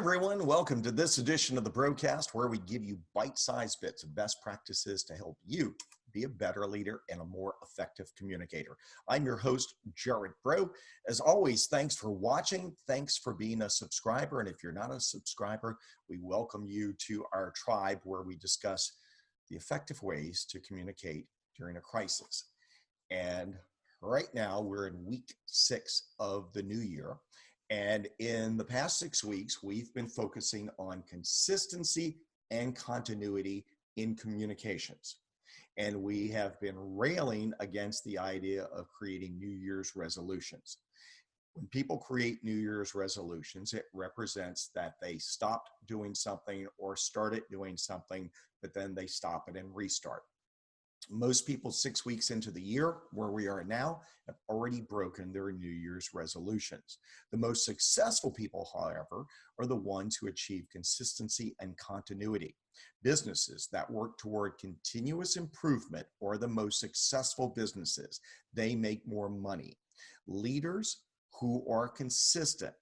everyone. Welcome to this edition of the broadcast where we give you bite-sized bits of best practices to help you be a better leader and a more effective communicator. I'm your host, Gerard Braud. As always, thanks for watching. Thanks for being a subscriber. And if you're not a subscriber, we welcome you to our tribe where we discuss the effective ways to communicate during a crisis. And right now, we're in week 6 of the new year. And in the past 6 weeks, we've been focusing on consistency and continuity in communications. And we have been railing against the idea of creating New Year's resolutions. When people create New Year's resolutions, it represents that they stopped doing something or started doing something, but then they stop it and restart. Most people 6 weeks into the year, where we are now, have already broken their New Year's resolutions. The most successful people, however, are the ones who achieve consistency and continuity. Businesses that work toward continuous improvement are the most successful businesses. They make more money. Leaders who are consistent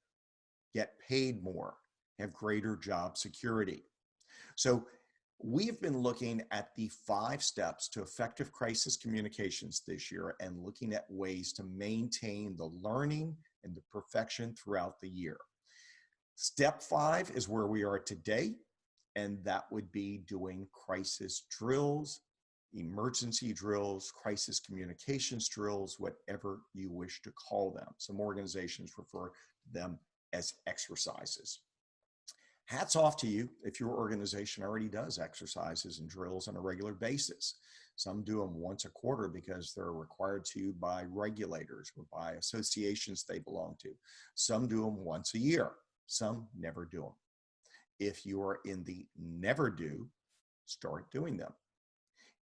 get paid more, have greater job security. So we've been looking at the 5 steps to effective crisis communications this year and looking at ways to maintain the learning and the perfection throughout the year. Step 5 is where we are today, and that would be doing crisis drills, emergency drills, crisis communications drills, whatever you wish to call them. Some organizations refer to them as exercises. Hats off to you if your organization already does exercises and drills on a regular basis. Some do them once a quarter because they're required to by regulators or by associations they belong to. Some do them once a year. Some never do them. If you are in the never do, start doing them.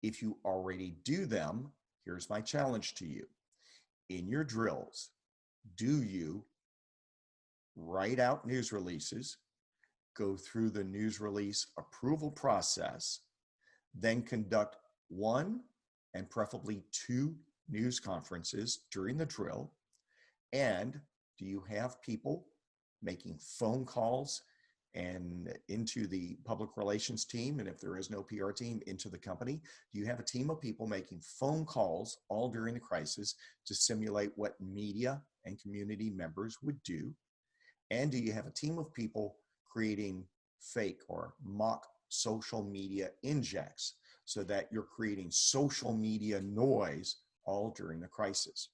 If you already do them, here's my challenge to you. In your drills, do you write out news releases, go through the news release approval process, then conduct 1 and preferably 2 news conferences during the drill? And do you have people making phone calls and into the public relations team, and if there is no PR team, into the company? Do you have a team of people making phone calls all during the crisis to simulate what media and community members would do? And do you have a team of people creating fake or mock social media injects so that you're creating social media noise all during the crisis?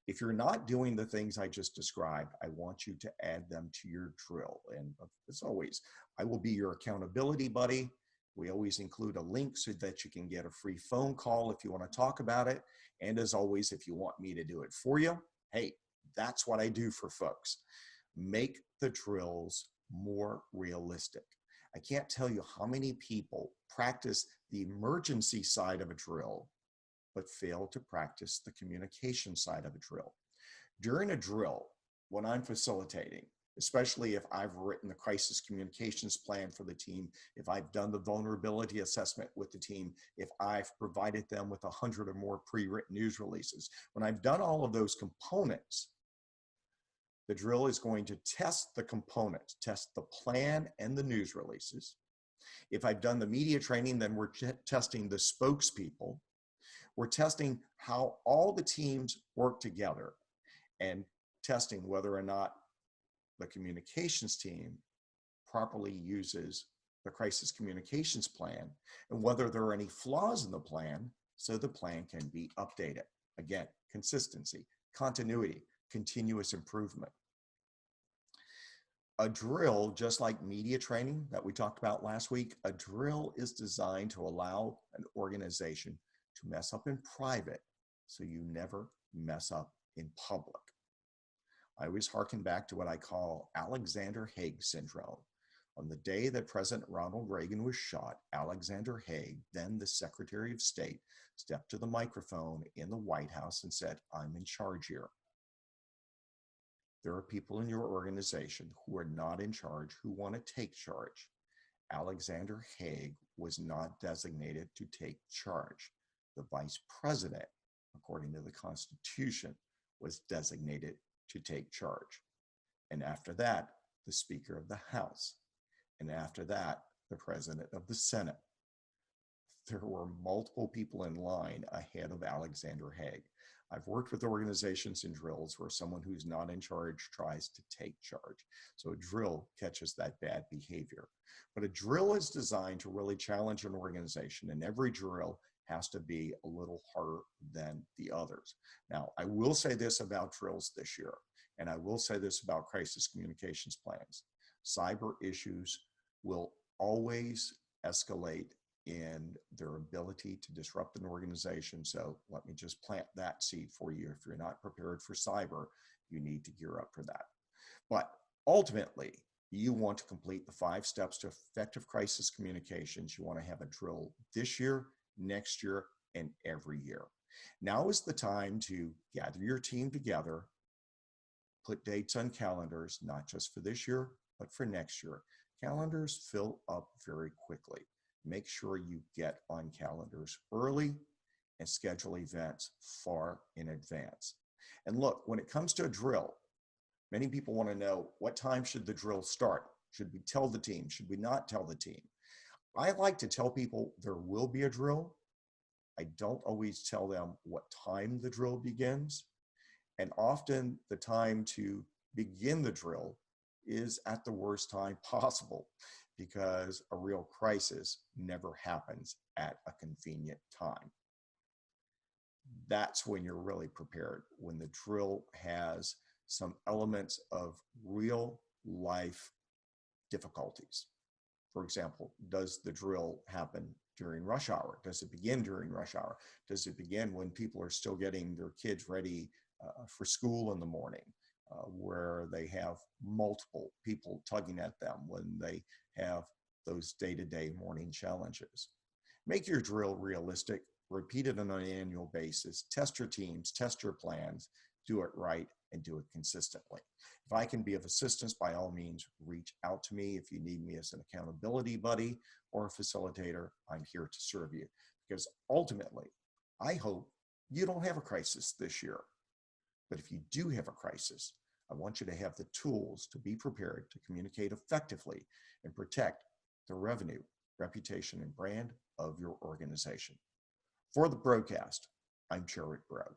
If you're not doing the things I just described, I want you to add them to your drill. And as always, I will be your accountability buddy. We always include a link so that you can get a free phone call if you want to talk about it. And as always, if you want me to do it for you, hey, that's what I do for folks. Make the drills more realistic. I can't tell you how many people practice the emergency side of a drill, but fail to practice the communication side of a drill. During a drill, when I'm facilitating, especially if I've written the crisis communications plan for the team, if I've done the vulnerability assessment with the team, if I've provided them with 100 or more pre-written news releases, when I've done all of those components, the drill is going to test the components, test the plan and the news releases. If I've done the media training, then we're testing the spokespeople. We're testing how all the teams work together and testing whether or not the communications team properly uses the crisis communications plan and whether there are any flaws in the plan so the plan can be updated. Again, consistency, continuity, continuous improvement. A drill, just like media training that we talked about last week, a drill is designed to allow an organization to mess up in private so you never mess up in public. I always harken back to what I call Alexander Haig syndrome. On the day that President Ronald Reagan was shot, Alexander Haig, then the Secretary of State, stepped to the microphone in the White House and said, "I'm in charge here." There are people in your organization who are not in charge, who want to take charge. Alexander Haig was not designated to take charge. The vice president, according to the Constitution, was designated to take charge. And after that, the Speaker of the House, and after that, the President of the Senate. There were multiple people in line ahead of Alexander Haig. I've worked with organizations in drills where someone who's not in charge tries to take charge. So a drill catches that bad behavior. But a drill is designed to really challenge an organization, and every drill has to be a little harder than the others. Now, I will say this about drills this year, and I will say this about crisis communications plans. Cyber issues will always escalate in their ability to disrupt an organization. So let me just plant that seed for you. If you're not prepared for cyber, you need to gear up for that. But ultimately, you want to complete the 5 steps to effective crisis communications. You want to have a drill this year, next year, and every year. Now is the time to gather your team together, put dates on calendars, not just for this year, but for next year. Calendars fill up very quickly. Make sure you get on calendars early and schedule events far in advance. And look, when it comes to a drill, many people want to know, what time should the drill start? Should we tell the team? Should we not tell the team? I like to tell people there will be a drill. I don't always tell them what time the drill begins. And often the time to begin the drill is at the worst time possible, because a real crisis never happens at a convenient time. That's when you're really prepared, when the drill has some elements of real life difficulties. For example, does the drill happen during rush hour? Does it begin during rush hour? Does it begin when people are still getting their kids ready for school in the morning, where they have multiple people tugging at them, when they have those day-to-day morning challenges? Make your drill realistic, repeat it on an annual basis, test your teams, test your plans, do it right, and do it consistently. If I can be of assistance, by all means, reach out to me. If you need me as an accountability buddy or a facilitator, I'm here to serve you. Because ultimately, I hope you don't have a crisis this year. But if you do have a crisis, I want you to have the tools to be prepared to communicate effectively and protect the revenue, reputation, and brand of your organization. For the broadcast, I'm Gerard Braud.